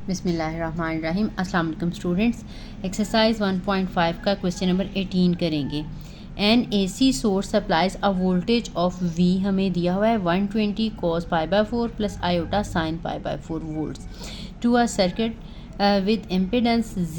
बिस्मिल्लाहिर्रहमानिर्रहीम। अस्सलाम वालेकुम स्टूडेंट्स। एक्सरसाइज 1.5 का क्वेश्चन नंबर 18 करेंगे। An AC source supplies a voltage of V हमें दिया हुआ है 120 cos π/4 plus iota sin π/4 volts to a circuit with impedance Z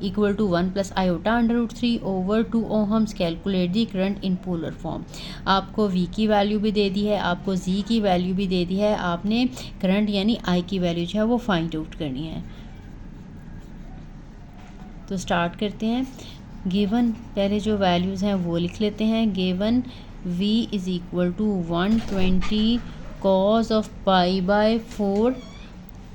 equal to 1 plus iota √3 over 2 ohms. Calculate the current in polar form. आपको V की value भी दे दी है, आपको Z की वैल्यू भी दे दी है, आपने करंट यानी I की वैल्यू जो है वो फाइंड आउट करनी है। तो स्टार्ट करते हैं। गिवन पहले जो वैल्यूज़ हैं वो लिख लेते हैं। Given V is equal to 120 cos of π/4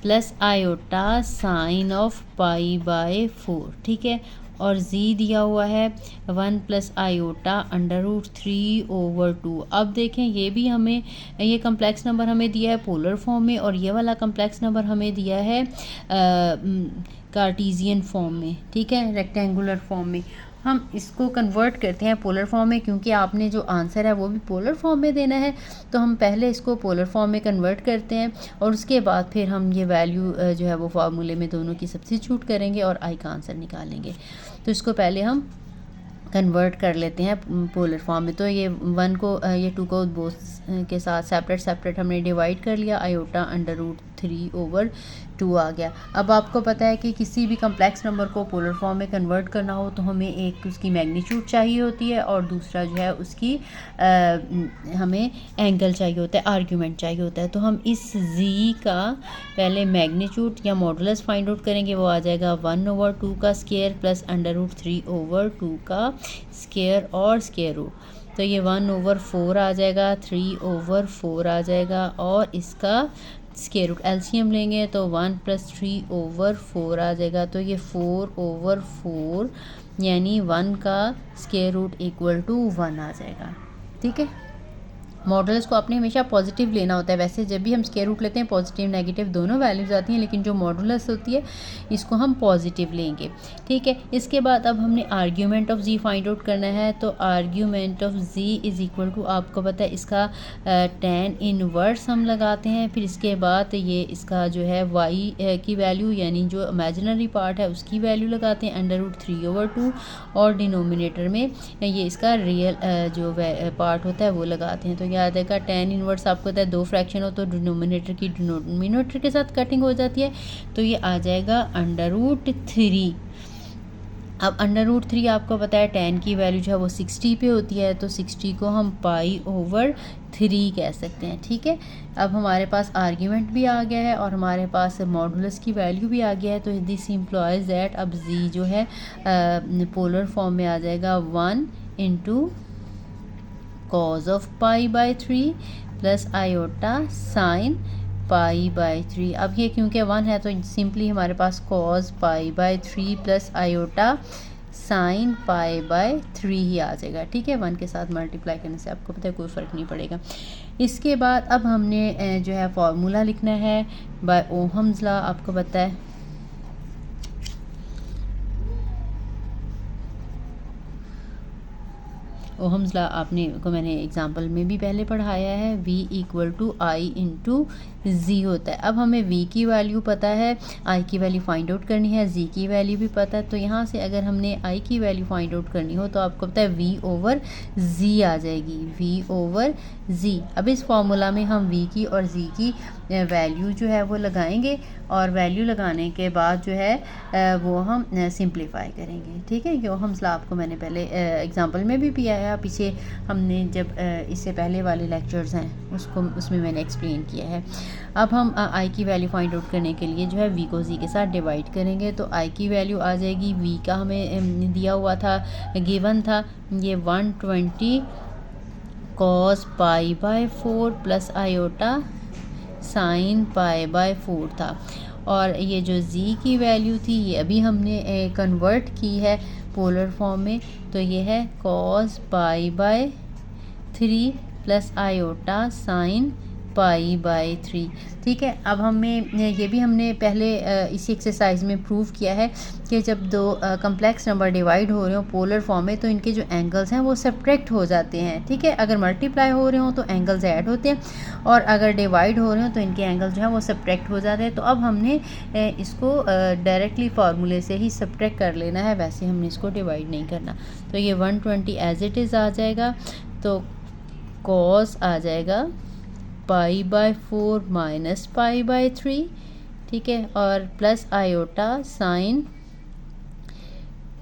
plus iota sine of π/4, ठीक है। और Z दिया हुआ है 1 प्लस आयोटा √3 ओवर 2। अब देखें ये भी हमें ये कम्प्लेक्स नंबर हमें दिया है पोलर फॉर्म में, और ये वाला कम्प्लेक्स नंबर हमें दिया है कार्टीजियन फॉर्म में, ठीक है, रेक्टेंगुलर फॉर्म में। हम इसको कन्वर्ट करते हैं पोलर फॉर्म में, क्योंकि आपने जो आंसर है वो भी पोलर फॉर्म में देना है। तो हम पहले इसको पोलर फॉर्म में कन्वर्ट करते हैं और उसके बाद फिर हम ये वैल्यू जो है वो फार्मूले में दोनों की सब्स्टिट्यूट करेंगे और आई का आंसर निकालेंगे। तो इसको पहले हम कन्वर्ट कर लेते हैं पोलर फॉर्म में। तो ये 1 को ये 2 को बोथ के साथ सेपरेट हमने डिवाइड कर लिया। आयोटा √3 ओवर 2 आ गया। अब आपको पता है कि किसी भी कम्प्लेक्स नंबर को पोलर फॉर्म में कन्वर्ट करना हो तो हमें एक उसकी मैग्नीट्यूड चाहिए होती है और दूसरा जो है उसकी हमें एंगल चाहिए होता है, आर्ग्यूमेंट चाहिए होता है। तो हम इस Z का पहले मैग्नीट्यूड या मॉडुलस फाइंड आउट करेंगे। वो आ जाएगा 1 ओवर 2 का स्क्वायर प्लस √3 ओवर 2 का स्क्वायर और स्क्वायर रूट। तो ये 1 ओवर 4 आ जाएगा, 3 ओवर 4 आ जाएगा और इसका स्क्वायर रूट एलसीएम लेंगे तो 1 प्लस 3 ओवर 4 आ जाएगा। तो ये 4 ओवर 4 यानी 1 का स्क्वायर रूट इक्वल टू 1 आ जाएगा, ठीक है। मॉडल्स को आपने हमेशा पॉजिटिव लेना होता है। वैसे जब भी हम स्क्वायर रूट लेते हैं पॉजिटिव नेगेटिव दोनों वैल्यूज़ आती हैं, लेकिन जो मॉडुलस होती है इसको हम पॉजिटिव लेंगे, ठीक है। इसके बाद अब हमने argument of Z find out करना है। तो argument of Z is equal to, आपको पता है इसका tan इनवर्स हम लगाते हैं। फिर इसके बाद ये इसका जो है Y की वैल्यू यानी जो इमेजिनरी पार्ट है उसकी वैल्यू लगाते हैं √3 ओवर 2 और डिनोमिनेटर में ये इसका रियल जो पार्ट होता है वो लगाते हैं। तो याद आएगा tan इनवर्स आपको पता है 2 फ्रैक्शन हो तो डिनोमिनेटर की डिनोमिनेटर के साथ कटिंग हो जाती है। तो ये आ जाएगा √3। अब √3 आपको पता है tan की वैल्यू जो है वो 60 पे होती है, तो 60 को हम π/3 कह सकते हैं, ठीक है। अब हमारे पास आर्ग्यूमेंट भी आ गया है और हमारे पास मॉडुलस की वैल्यू भी आ गया है। तो दिस इम्प्लॉयज दैट अब Z जो है पोलर फॉर्म में आ जाएगा 1 into cos of π/3 plus iota sine π/3। अब ये क्योंकि 1 है तो सिंपली हमारे पास cos π/3 प्लस आयोटा साइन π/3 ही आ जाएगा, ठीक है। 1 के साथ मल्टीप्लाई करने से आपको पता है कोई फ़र्क नहीं पड़ेगा। इसके बाद अब हमने जो है फार्मूला लिखना है बाय ओहम्स लॉ। आपको पता है ओहम्स लॉ आपने को मैंने एग्जांपल में भी पहले पढ़ाया है। V equal to I into Z होता है। अब हमें V की वैल्यू पता है, I की वैल्यू फाइंड आउट करनी है, Z की वैल्यू भी पता है। तो यहाँ से अगर हमने I की वैल्यू फाइंड आउट करनी हो तो आपको पता है V ओवर Z आ जाएगी, V ओवर Z। अब इस फॉर्मूला में हम V की और Z की वैल्यू जो है वो लगाएंगे और वैल्यू लगाने के बाद जो है वो हम सिंप्लीफाई करेंगे, ठीक है। जो हम आपको मैंने पहले एग्जांपल में भी पिया है, पीछे हमने जब इससे पहले वाले लेक्चर्स हैं उसमें मैंने एक्सप्लेन किया है। अब हम I की वैल्यू फाइंड आउट करने के लिए जो है V को Z के साथ डिवाइड करेंगे। तो I की वैल्यू आ जाएगी, V का हमें दिया हुआ था, गिवन था ये 120 cos π/4 प्लस आयोटा साइन π/4 था। और ये जो Z की वैल्यू थी ये अभी हमने कन्वर्ट की है पोलर फॉर्म में। तो ये है cos π/3 प्लस आयोटा साइन π/3। ठीक है, अब हमें ये भी हमने पहले इसी एक्सरसाइज में प्रूव किया है कि जब दो कम्प्लेक्स नंबर डिवाइड हो रहे हो पोलर फॉर्म में तो इनके जो एंगल्स हैं वो सब्ट्रैक्ट हो जाते हैं। ठीक है, अगर मल्टीप्लाई हो रहे हो तो एंगल्स ऐड होते हैं और अगर डिवाइड हो रहे हो तो इनके एंगल्स जो है वो सब्ट्रैक्ट हो जाते हैं। तो अब हमने इसको डायरेक्टली फार्मूले से ही सब्ट्रैक्ट कर लेना है, वैसे हमने इसको डिवाइड नहीं करना। तो ये 120 एज इट इज़ आ जाएगा, तो कॉस आ जाएगा π/4 माइनस π/3। ठीक है, और प्लस आयोटा साइन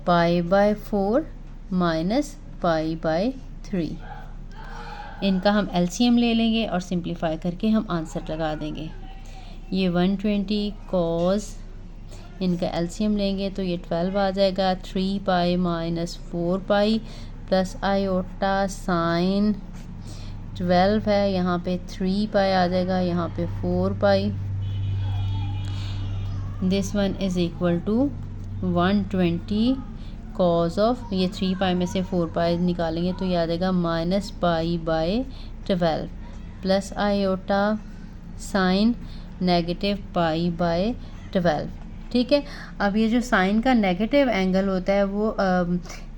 π/4 माइनस π/3। इनका हम एलसीएम ले लेंगे और सिंप्लीफाई करके हम आंसर लगा देंगे। ये 120 कॉस, इनका एलसीएम लेंगे तो ये 12 आ जाएगा, 3π माइनस 4π प्लस आयोटा साइन 12 है, यहाँ पे 3π आ जाएगा, यहाँ पे 4π। This one is equal to 120 cos of, ये 3π में से 4π निकालेंगे तो ये आ जाएगा minus π/12 plus iota sine negative π/12। ठीक है, अब ये जो साइन का नेगेटिव एंगल होता है वो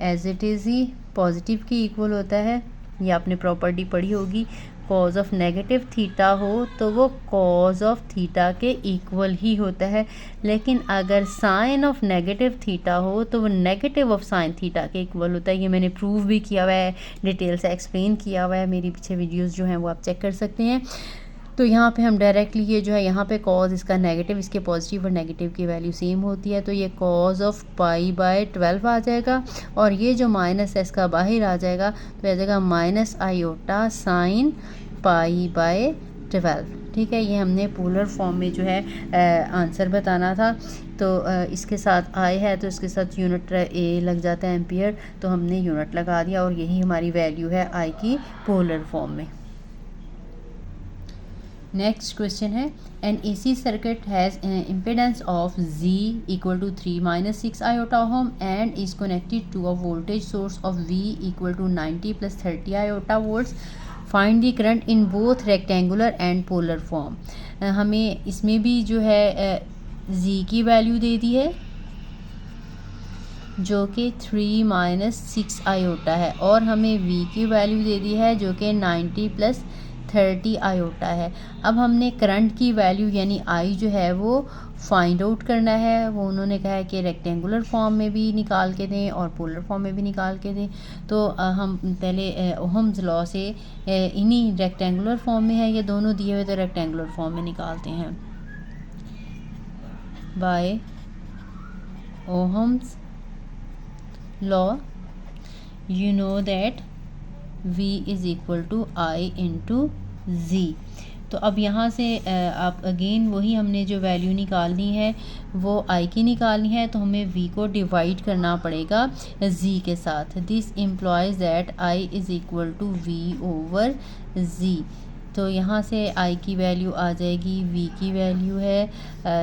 एज इट इज़ ही पॉजिटिव के इक्वल होता है। ये आपने प्रॉपर्टी पढ़ी होगी, कॉज ऑफ नेगेटिव थीटा हो तो वो कॉज ऑफ थीटा के इक्वल ही होता है, लेकिन अगर साइन ऑफ नेगेटिव थीटा हो तो वो नेगेटिव ऑफ साइन थीटा के इक्वल होता है। ये मैंने प्रूव भी किया हुआ है, डिटेल से एक्सप्लेन किया हुआ है, मेरी पीछे वीडियोस जो हैं वो आप चेक कर सकते हैं। तो यहाँ पे हम डायरेक्टली ये जो है यहाँ पे कॉज इसका नेगेटिव, इसके पॉजिटिव और नेगेटिव की वैल्यू सेम होती है, तो ये कॉज ऑफ π/12 आ जाएगा और ये जो माइनस है इसका बाहर आ जाएगा तो आ जाएगा माइनस आयोटा साइन π/12। ठीक है, ये हमने पोलर फॉर्म में जो है आंसर बताना था। तो इसके साथ आई है तो इसके साथ यूनिट ए लग जाता है एम्पियर, तो हमने यूनिट लगा दिया और यही हमारी वैल्यू है आई की पोलर फॉर्म में। नेक्स्ट क्वेश्चन है, an AC circuit has impedance of Z equal to 3 - 6 iota ohm and is connected to a voltage source of V equal to 90 + 30 iota volts. Find the current in both rectangular and polar form. हमें इसमें भी जो है Z की value दे दी है जो कि 3 - 6 iota है और हमें V की वैल्यू दे दी है जो कि 90 + 30 आयोटा है। अब हमने करंट की वैल्यू यानी आई जो है वो फाइंड आउट करना है। वो उन्होंने कहा है कि रेक्टेंगुलर फॉर्म में भी निकाल के दें और पोलर फॉर्म में भी निकाल के दें। तो हम पहले ओहम्स लॉ से इन्हीं रेक्टेंगुलर फॉर्म में है ये दोनों दिए हुए, तो रेक्टेंगुलर फॉर्म में निकालते हैं। By Ohm's law you know that V is equal to I into Z। तो अब यहाँ से आप अगेन वही हमने जो वैल्यू निकालनी है वो I की निकालनी है, तो हमें V को डिवाइड करना पड़ेगा Z के साथ। This implies that I is equal to V over Z। तो यहाँ से I की वैल्यू आ जाएगी, V की वैल्यू है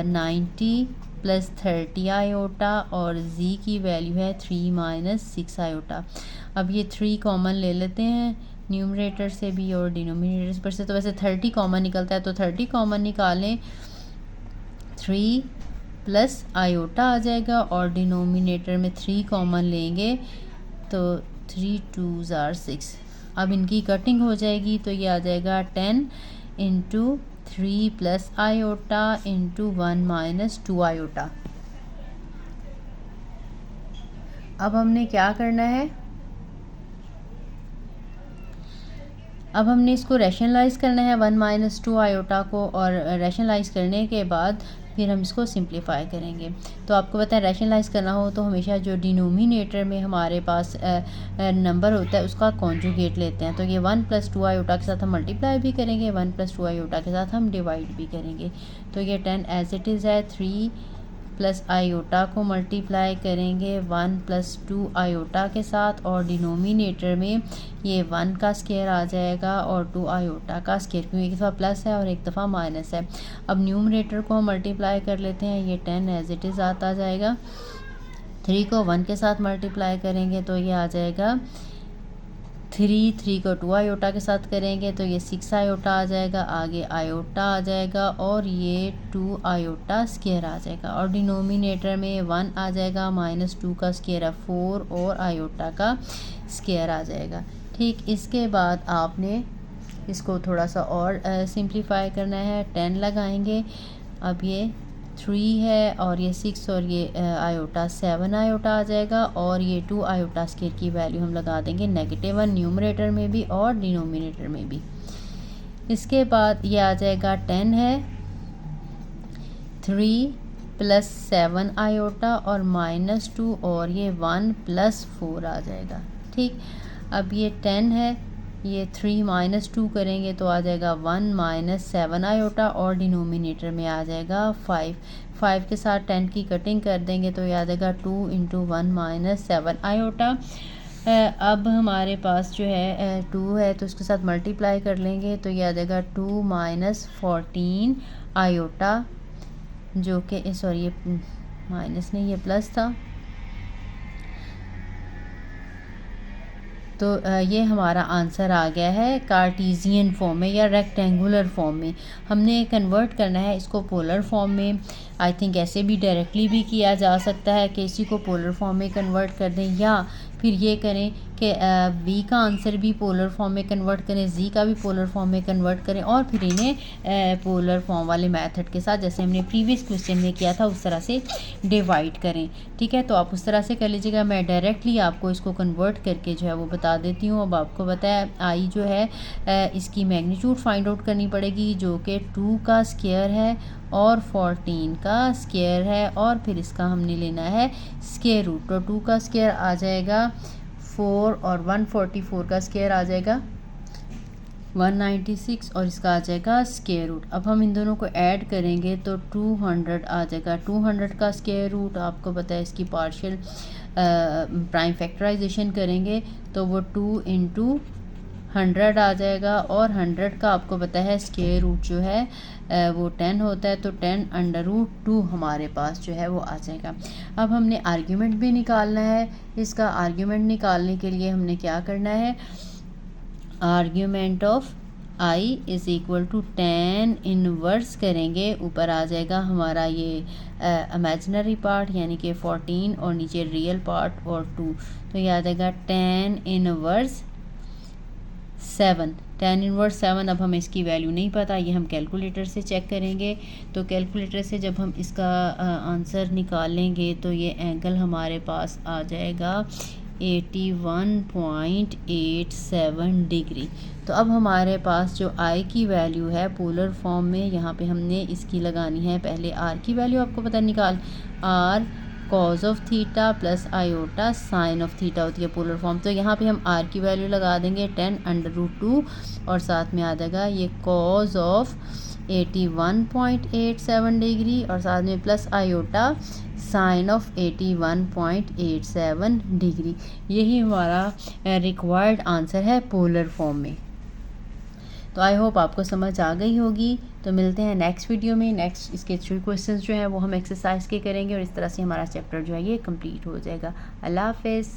90 + 30 आयोटा और Z की वैल्यू है 3 - 6 आयोटा। अब ये 3 कॉमन ले लेते हैं न्यूमरेटर से भी और डिनोमिनेटर पर से, तो वैसे 30 कॉमन निकलता है तो 30 कॉमन निकालें, 3 + आयोटा आ जाएगा और डिनोमिनेटर में 3 कॉमन लेंगे तो 3 × 2 = 6। अब इनकी कटिंग हो जाएगी तो ये आ जाएगा 10 × 3 + आयोटा × 1 - 2 आयोटा। अब हमने क्या करना है, अब हमने इसको रैशनलाइज़ करना है 1 - 2 आयोटा को, और रैशनलाइज़ करने के बाद फिर हम इसको सिंप्लीफाई करेंगे। तो आपको पता है रैशनलाइज़ करना हो तो हमेशा जो डिनोमिनेटर में हमारे पास नंबर होता है उसका कॉन्जुगेट लेते हैं। तो ये 1 + 2 आयोटा के साथ हम मल्टीप्लाई भी करेंगे, 1 + 2 आयोटा के साथ हम डिवाइड भी करेंगे। तो ये 10 एज इट इज़ है, 3 + आयोटा को मल्टीप्लाई करेंगे 1 + 2 आयोटा के साथ और डिनोमिनेटर में ये 1 का स्क्वायर आ जाएगा और 2 आयोटा का स्क्वायर, क्योंकि एक दफ़ा प्लस है और एक दफ़ा माइनस है। अब न्यूमरेटर को हम मल्टीप्लाई कर लेते हैं, ये 10 एज इट इज़ आता जाएगा, 3 को 1 के साथ मल्टीप्लाई करेंगे तो ये आ जाएगा 3 को 2 आयोटा के साथ करेंगे तो ये 6 आयोटा आ जाएगा, आगे आयोटा आ जाएगा और ये 2 आयोटा स्क्वायर आ जाएगा और डिनोमिनेटर में 1 आ जाएगा, -2 का स्क्वायर है 4 और आयोटा का स्क्वायर आ जाएगा। ठीक, इसके बाद आपने इसको थोड़ा सा और सिंप्लीफाई करना है, 10 लगाएंगे। अब ये 3 है और ये 6 और ये आयोटा 7 आयोटा आ जाएगा और ये 2 आयोटा स्क्वायर की वैल्यू हम लगा देंगे -1 न्यूमरेटर में भी और डिनोमिनेटर में भी। इसके बाद ये आ जाएगा 10 है, 3 + 7 आयोटा और -2 और ये 1 + 4 आ जाएगा। ठीक, अब ये 10 है, ये 3 - 2 करेंगे तो आ जाएगा 1 - 7 आयोटा और डिनोमिनेटर में आ जाएगा 5 के साथ 10 की कटिंग कर देंगे तो ये आ जाएगा 2 × 1 - 7 आयोटा। अब हमारे पास जो है 2 है तो इसके साथ मल्टीप्लाई कर लेंगे तो ये आ जाएगा 2 - 14 आयोटा, जो कि सॉरी ये माइनस नहीं ये प्लस था। तो ये हमारा आंसर आ गया है कार्टीज़ियन फॉर्म में या रेक्टेंगुलर फॉर्म में। हमने कन्वर्ट करना है इसको पोलर फॉर्म में। आई थिंक ऐसे भी डायरेक्टली भी किया जा सकता है कि इसी को पोलर फॉर्म में कन्वर्ट कर दें, या फिर ये करें कि वी का आंसर भी पोलर फॉर्म में कन्वर्ट करें, जी का भी पोलर फॉर्म में कन्वर्ट करें और फिर इन्हें पोलर फॉर्म वाले मेथड के साथ जैसे हमने प्रीवियस क्वेश्चन में किया था उस तरह से डिवाइड करें। ठीक है, तो आप उस तरह से कर लीजिएगा। मैं डायरेक्टली आपको इसको कन्वर्ट करके जो है वो बता देती हूँ। अब आपको बताया आई जो है इसकी मैग्नीट्यूड फाइंड आउट करनी पड़ेगी जो कि 2 का स्क्वायर है और 14 का स्क्वायर है और फिर इसका हमने लेना है स्क्वायर रूट। तो 2 का स्क्वायर आ जाएगा 4 और 144 का स्क्वायर आ जाएगा 196 और इसका आ जाएगा स्क्वायर रूट। अब हम इन दोनों को ऐड करेंगे तो 200 आ जाएगा। 200 का स्क्वायर रूट आपको पता है इसकी पार्शियल प्राइम फैक्टराइजेशन करेंगे तो वो 2 × 100 आ जाएगा और 100 का आपको पता है स्क्वायर रूट जो है वो 10 होता है तो 10√2 हमारे पास जो है वो आ जाएगा। अब हमने आर्ग्यूमेंट भी निकालना है। इसका आर्ग्यूमेंट निकालने के लिए हमने क्या करना है, argument of i = tan inverse करेंगे। ऊपर आ जाएगा हमारा ये इमेजिनरी पार्ट यानी कि 14 और नीचे रियल पार्ट और 2, तो ये आ जाएगा tan इनवर्स 7। tan इनवर्स 7, अब हमें इसकी वैल्यू नहीं पता, ये हम कैलकुलेटर से चेक करेंगे। तो कैलकुलेटर से जब हम इसका आंसर निकालेंगे तो ये एंगल हमारे पास आ जाएगा 81.87 डिग्री। तो अब हमारे पास जो i की वैल्यू है पोलर फॉर्म में, यहाँ पे हमने इसकी लगानी है पहले r की वैल्यू, आपको पता निकाल r cos of theta plus iota sine of theta होती है पोलर फॉर्म। तो यहाँ पे हम r की वैल्यू लगा देंगे 10√2 और साथ में आ जाएगा ये cos ऑफ 81.87 डिग्री और साथ में plus iota sine of 81.87 degree. यही हमारा रिक्वायर्ड आंसर है पोलर फॉर्म में। तो आई होप आपको समझ आ गई होगी। तो मिलते हैं नेक्स्ट वीडियो में। नेक्स्ट इसके 3 क्वेश्चंस जो हैं वो हम एक्सरसाइज के करेंगे और इस तरह से हमारा चैप्टर जो है ये कंप्लीट हो जाएगा। अल्लाह हाफिज़।